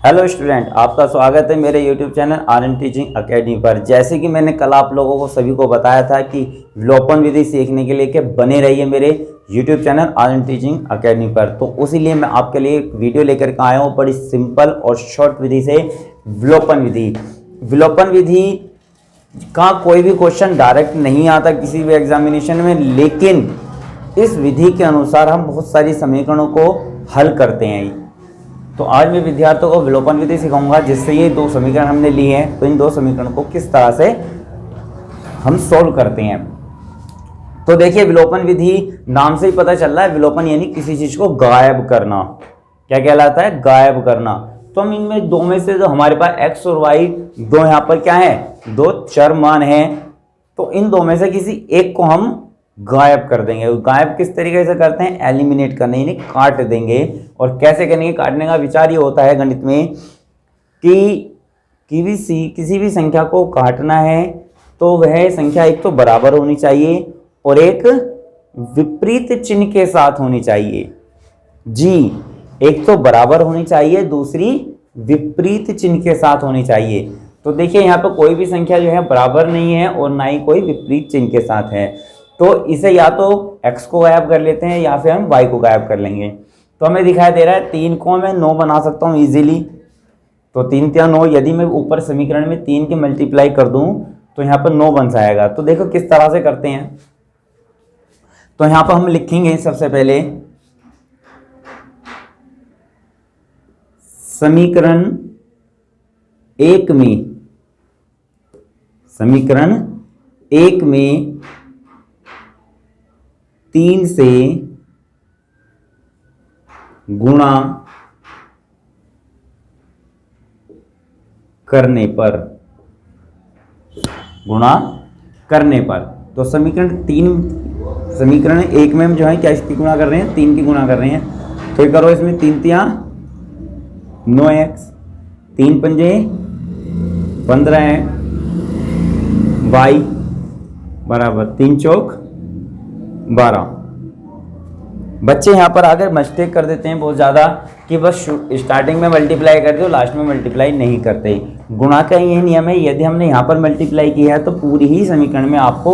Hello student, आपका स्वागत है मेरे YouTube channel Aryan teaching academy पर। जैसे कि मैंने कल आप लोगों को सभी को बताया था कि विलोपन विधि सीखने के लिए कि बने रहिए मेरे YouTube channel Aryan teaching academy पर। तो उसी लिए मैं आपके लिए एक वीडियो लेकर के आया हूँ बड़ी सिंपल और शॉर्ट विधि से। विलोपन विधि का कोई भी क्वेश्चन डायरेक्ट नहीं आता किसी भी एग्जामिनेशन में, लेकिन इस विधि के अनुसार हम बहुत सारी समीकरणों को हल करते हैं। तो आज मैं विद्यार्थियों को विलोपन विधि सिखाऊंगा, जिससे ये दो समीकरण हमने लिए हैं तो इन दो समीकरणों को किस तरह से हम सोल्व करते हैं। तो देखिए, विलोपन विधि नाम से ही पता चल रहा है, विलोपन यानी किसी चीज को गायब करना। क्या कहलाता है? गायब करना। तो हम इनमें दो में से जो हमारे पास एक्स और वाई दो यहाँ पर क्या है, दो चर मान है, तो इन दो में से किसी एक को हम गायब कर देंगे। गायब किस तरीके से करते हैं? एलिमिनेट करने, यानी काट देंगे। और कैसे करेंगे? काटने का विचार ये होता है गणित में कि किसी भी संख्या को काटना है तो वह संख्या एक तो बराबर होनी चाहिए और एक विपरीत चिन्ह के साथ होनी चाहिए। जी, एक तो बराबर होनी चाहिए, दूसरी विपरीत चिन्ह के साथ होनी चाहिए। तो देखिए, यहाँ पर कोई भी संख्या जो है बराबर नहीं है और ना ही कोई विपरीत चिन्ह के साथ है, तो इसे या तो x को गायब कर लेते हैं या फिर हम y को गायब कर लेंगे। तो हमें दिखाई दे रहा है 3 को मैं 9 बना सकता हूँ इजीली। तो 3 3 9, यदि मैं ऊपर समीकरण में 3 की मल्टीप्लाई कर दूं तो यहाँ पर 9 बन जाएगा। तो देखो किस तरह से करते हैं। तो यहाँ पर हम लिखेंगे सबसे पहले समीकरण 1 में 3 से गुणा करने पर तो समीकरण 1 में हम जो है क्या इसकी गुणा कर रहे हैं, 3 की गुणा कर रहे हैं। तो ये करो, इसमें 3 तिया 9x, 3 पंजे 15 है, y बराबर 3 चौक 12। बच्चे यहाँ पर आकर मिस्टेक कर देते हैं बहुत ज़्यादा कि बस स्टार्टिंग में मल्टीप्लाई करते हो, लास्ट में मल्टीप्लाई नहीं करते। गुणा का यही नियम है, यदि हमने यहाँ पर मल्टीप्लाई किया है तो पूरी ही समीकरण में आपको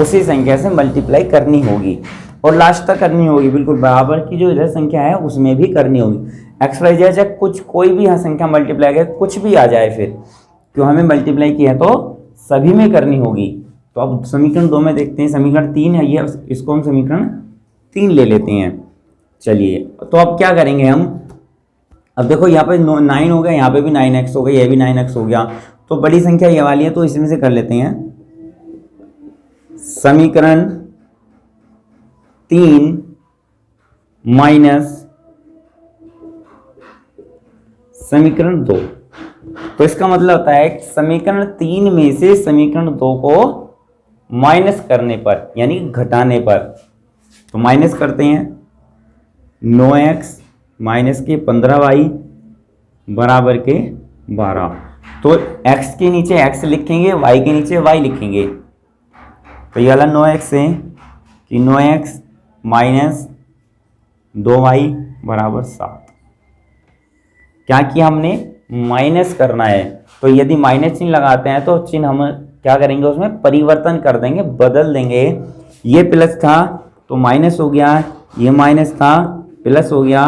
उसी संख्या से मल्टीप्लाई करनी होगी और लास्ट तक करनी होगी। बिल्कुल बराबर की जो इधर संख्या है उसमें भी करनी होगी। एक्स वाई जेड चाहे कोई भी यहाँ संख्या मल्टीप्लाई करे, कुछ भी आ जाए, फिर क्यों हमें मल्टीप्लाई किया है तो सभी में करनी होगी। तो अब समीकरण 2 में देखते हैं। समीकरण 3 है ये, इसको हम समीकरण 3 ले लेते हैं। चलिए, तो अब क्या करेंगे हम? अब देखो यहाँ पे 9 हो गया, यहाँ पे भी 9x हो गया, ये भी 9x हो गया, तो बड़ी संख्या ये वाली है, तो इसमें से कर लेते हैं। समीकरण 3 माइनस समीकरण 2। तो इसका मतलब होता है समीकरण 3 में से समीकरण 2 को माइनस करने पर, यानी घटाने पर। तो माइनस करते हैं, 9x माइनस के 15y बराबर के 12। तो x के नीचे x लिखेंगे, y के नीचे y लिखेंगे। तो ये वाला 9x है कि 9x माइनस 2y बराबर 7। क्या किया हमने? माइनस करना है। तो यदि माइनस चिन्ह लगाते हैं तो चिन्ह हम क्या करेंगे, उसमें परिवर्तन कर देंगे, बदल देंगे। ये प्लस था तो माइनस हो गया, ये माइनस था प्लस हो गया,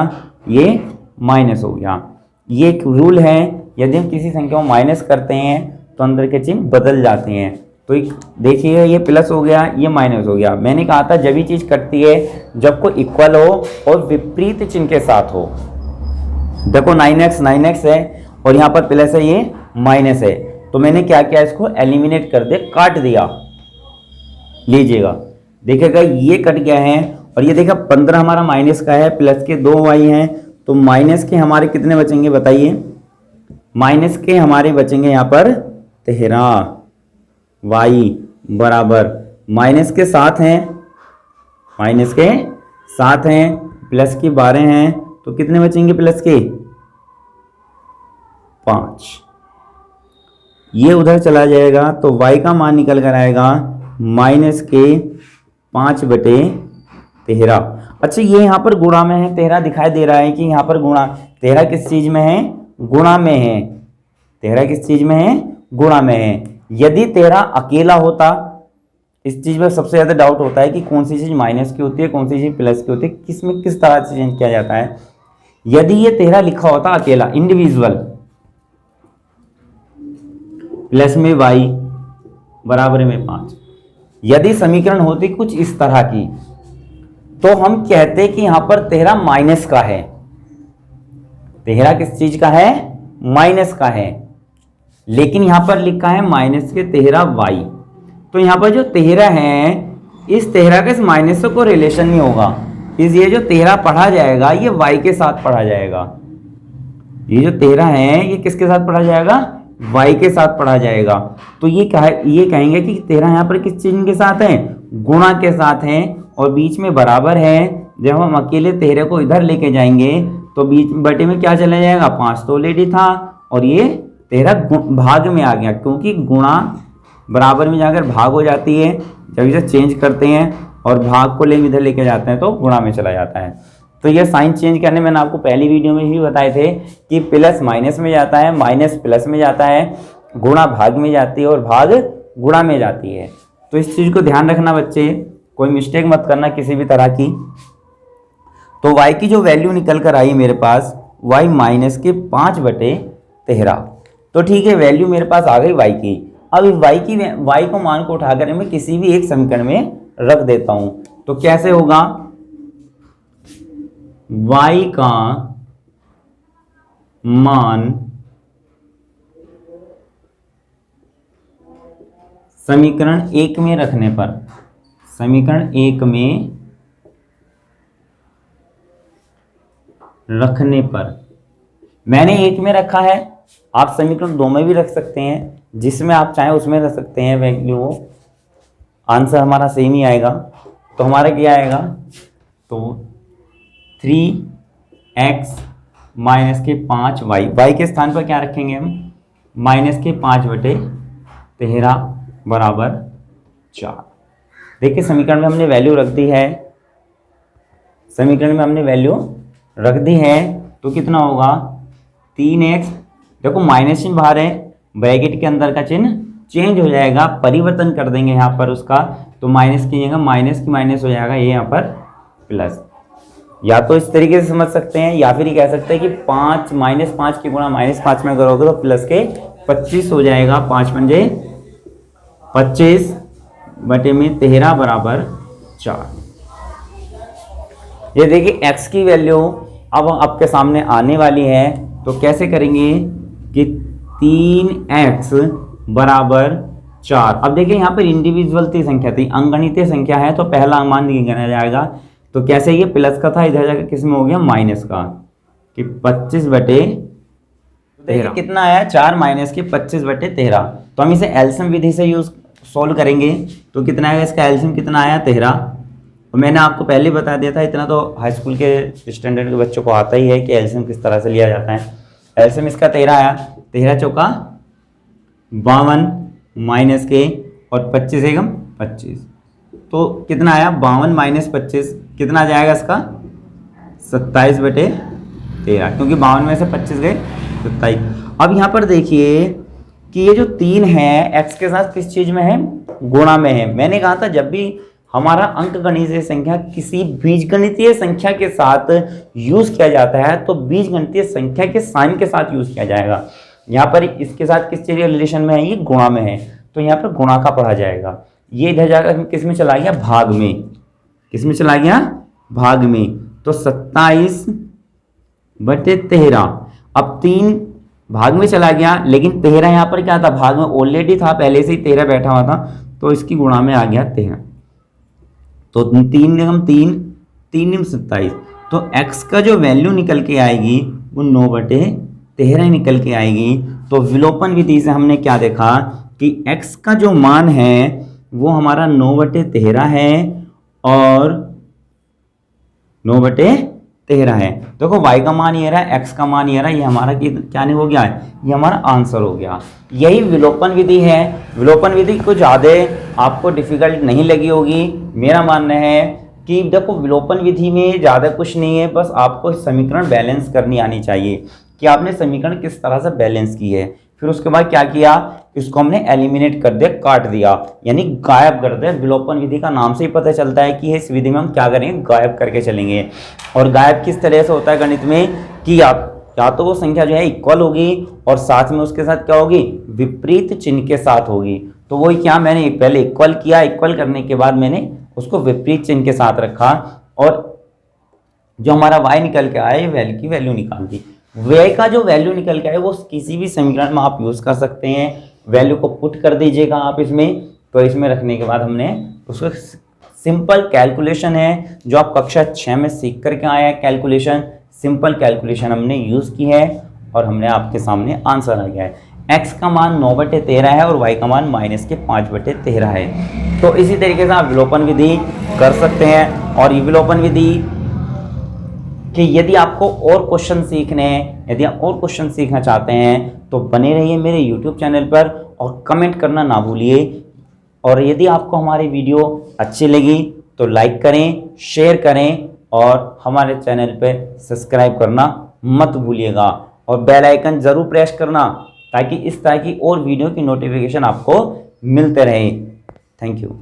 ये माइनस हो गया। ये एक रूल है, यदि हम किसी संख्या को माइनस करते हैं तो अंदर के चिन्ह बदल जाते हैं। तो देखिए, ये प्लस हो गया, ये माइनस हो गया। मैंने कहा था जब ये चीज़ कटती है जब को इक्वल हो और विपरीत चिन्ह के साथ हो। देखो 9x है और यहाँ पर प्लस है, ये माइनस है, तो मैंने क्या किया, इसको एलिमिनेट कर दिया, काट दिया। लीजिएगा, देखिएगा ये कट गया है और ये देखा 15 हमारा माइनस का है, प्लस के 2y हैं, तो माइनस के हमारे कितने बचेंगे बताइए? माइनस के हमारे बचेंगे यहाँ पर 13, y बराबर माइनस के 7 हैं, प्लस के 12 हैं, तो कितने बचेंगे प्लस के? 5। ये उधर चला जाएगा तो y का मान निकल कर आएगा माइनस के 5/13। अच्छा, ये यहाँ पर गुणा में है, 13 दिखाई दे रहा है कि यहाँ पर गुणा 13 किस चीज में है? गुणा में है, तेहरा किस चीज में है, गुणा में है। यदि तेहरा अकेला होता, इस चीज में सबसे ज्यादा डाउट होता है कि कौन सी चीज माइनस की होती है, कौन सी चीज प्लस की होती है, किसमें किस तरह से चेंज किया जाता है। यदि ये तेहरा लिखा होता अकेला इंडिविजुअल, प्लस में y बराबर में 5, यदि समीकरण होती कुछ इस तरह की, तो हम कहते कि यहां पर तेहरा माइनस का है। तेहरा किस चीज का है, माइनस का है, लेकिन यहां पर लिखा है माइनस के तेहरा y। तो यहां पर जो तेहरा है, इस तेहरा का इस माइनस से कोई रिलेशन नहीं होगा। ये जो तेहरा पढ़ा जाएगा ये y के साथ पढ़ा जाएगा। ये जो तेहरा है ये किसके साथ पढ़ा जाएगा, y के साथ पढ़ा जाएगा। तो ये कहेंगे कि तेहरा यहाँ पर किस चीज के साथ है, गुणा के साथ है, और बीच में बराबर है। जब हम अकेले तेहरे को इधर लेके जाएंगे तो बीच बटे में क्या चला जाएगा, 5 तो ऑलरेडी था, और ये तेहरा भाग में आ गया, क्योंकि गुणा बराबर में जाकर भाग हो जाती है। जब इसे चेंज करते हैं और भाग को इधर लेके जाते हैं तो गुणा में चला जाता है। तो ये साइन चेंज करने मैंने आपको पहली वीडियो में भी बताए थे कि प्लस माइनस में जाता है, माइनस प्लस में जाता है, गुणा भाग में जाती है और भाग गुणा में जाती है। तो इस चीज को ध्यान रखना बच्चे, कोई मिस्टेक मत करना किसी भी तरह की। तो y की जो वैल्यू निकल कर आई मेरे पास, y माइनस के 5/13। तो ठीक है, वैल्यू मेरे पास आ गई y की। अब इस y को मान को उठाकर मैं किसी भी एक समीकरण में रख देता हूं। तो कैसे होगा, y का मान समीकरण 1 में रखने पर, समीकरण 1 में रखने पर, मैंने 1 में रखा है, आप समीकरण 2 में भी रख सकते हैं, जिसमें आप चाहें उसमें रख सकते हैं वैल्यू, आंसर हमारा सेम ही आएगा। तो हमारा क्या आएगा, तो 3x माइनस के 5y, y के स्थान पर क्या रखेंगे हम, माइनस के 5/13 बराबर 4। देखिए समीकरण में हमने वैल्यू रख दी है, समीकरण में हमने वैल्यू रख दी है, तो कितना होगा 3x, देखो माइनस चिन्ह बाहर है, ब्रैकेट के अंदर का चिन्ह चेंज हो जाएगा, परिवर्तन कर देंगे यहाँ पर उसका, तो माइनस की जगह माइनस की माइनस हो जाएगा, ये यहाँ पर प्लस। या तो इस तरीके से समझ सकते हैं, या फिर ये कह सकते हैं कि 5 -5 की गुणा -5 में करोगे तो प्लस के 25 हो जाएगा, 5 पंजे 25/13 बराबर 4। ये देखिए x की वैल्यू अब आपके सामने आने वाली है, तो कैसे करेंगे कि 3x बराबर 4। अब देखिए यहाँ पर इंडिविजुअल संख्या थी, अंगणितीय संख्या है, तो पहला मान गिना जाएगा। तो कैसे, ये प्लस का था, इधर जाकर किस में हो गया, माइनस का, कि 25/13 कितना आया, 4 माइनस के 25/13। तो हम इसे एलसीएम विधि से सोल्व करेंगे, तो कितना आएगा, इसका एलसीएम कितना आया, 13। और मैंने आपको पहले बता दिया था, इतना तो हाई स्कूल के स्टैंडर्ड के बच्चों को आता ही है कि एलसीएम किस तरह से लिया जाता है। एलसीएम इसका 13 आया, 13 चौका 52 माइनस के और 25 एकम 25, तो कितना आया 52 माइनस 25 कितना आ जाएगा इसका 27/13, क्योंकि 52 में से 25 गए 27। अब यहाँ पर देखिए कि ये जो 3 है x के साथ किस चीज में है, गुणा में है। मैंने कहा था जब भी हमारा अंकगणितीय संख्या किसी बीजगणितीय संख्या के साथ यूज किया जाता है तो बीजगणितीय संख्या के साइन के साथ यूज किया जाएगा। यहाँ पर इसके साथ किस चीज के रिलेशन में है, ये गुणा में है, तो यहाँ पर गुणा का पढ़ा जाएगा। ये इधर जाकर किस में चला गया, भाग में, किस में चला गया, भाग में, तो 27/13। अब 3 भाग में चला गया, लेकिन 13 यहाँ पर क्या था, भाग में ऑलरेडी था, पहले से ही 13 बैठा हुआ था, तो इसकी गुणा में आ गया 13। तो 3 निगम 3, 3 निगम 27, तो x का जो वैल्यू निकल के आएगी वो 9/13 निकल के आएगी। तो विलोपन विधि से हमने क्या देखा कि x का जो मान है वो हमारा 9/13 है और 9/13 है। देखो y का मान ये रहा, x का मान ये रहा, ये हमारा क्या नहीं हो गया है, ये हमारा आंसर हो गया। यही विलोपन विधि है। विलोपन विधि को ज़्यादा आपको डिफिकल्ट नहीं लगी होगी, मेरा मानना है कि देखो विलोपन विधि में ज़्यादा कुछ नहीं है, बस आपको समीकरण बैलेंस करनी आनी चाहिए कि आपने समीकरण किस तरह से बैलेंस की है। फिर उसके बाद क्या किया, इसको हमने एलिमिनेट कर दिया, काट दिया, यानी गायब कर दिया। विलोपन विधि का नाम से ही पता चलता है कि इस विधि में हम क्या करेंगे, गायब करके चलेंगे। और गायब किस तरह से होता है गणित में कि या तो वो संख्या जो है इक्वल होगी और साथ में उसके साथ क्या होगी, विपरीत चिन्ह के साथ होगी। तो वही क्या, मैंने पहले इक्वल किया, इक्वल करने के बाद मैंने उसको विपरीत चिन्ह के साथ रखा और जो हमारा y निकल के आया वैल्यू की वैल्यू निकाल दी। व्यय का जो वैल्यू निकल के आए वो किसी भी समीकरण में आप यूज कर सकते हैं। वैल्यू को पुट कर दीजिएगा आप इसमें, तो इसमें रखने के बाद हमने उसको सिंपल कैलकुलेशन है जो आप कक्षा 6 में सीख करके आए हैं। कैलकुलेशन, सिंपल कैलकुलेशन हमने यूज की है और हमने आपके सामने आंसर आ गया है। x का मान 9/13 है और y का मान -5/13 है। तो इसी तरीके से आप विलोपन विधि कर सकते हैं। और ये विलोपन विधि कि यदि आपको और क्वेश्चन सीखने हैं, यदि आप और क्वेश्चन सीखना चाहते हैं तो बने रहिए मेरे YouTube चैनल पर और कमेंट करना ना भूलिए। और यदि आपको हमारी वीडियो अच्छी लगी तो लाइक करें, शेयर करें और हमारे चैनल पर सब्सक्राइब करना मत भूलिएगा और बेल आइकन ज़रूर प्रेस करना ताकि इस तरह की और वीडियो की नोटिफिकेशन आपको मिलते रहे। Thank you.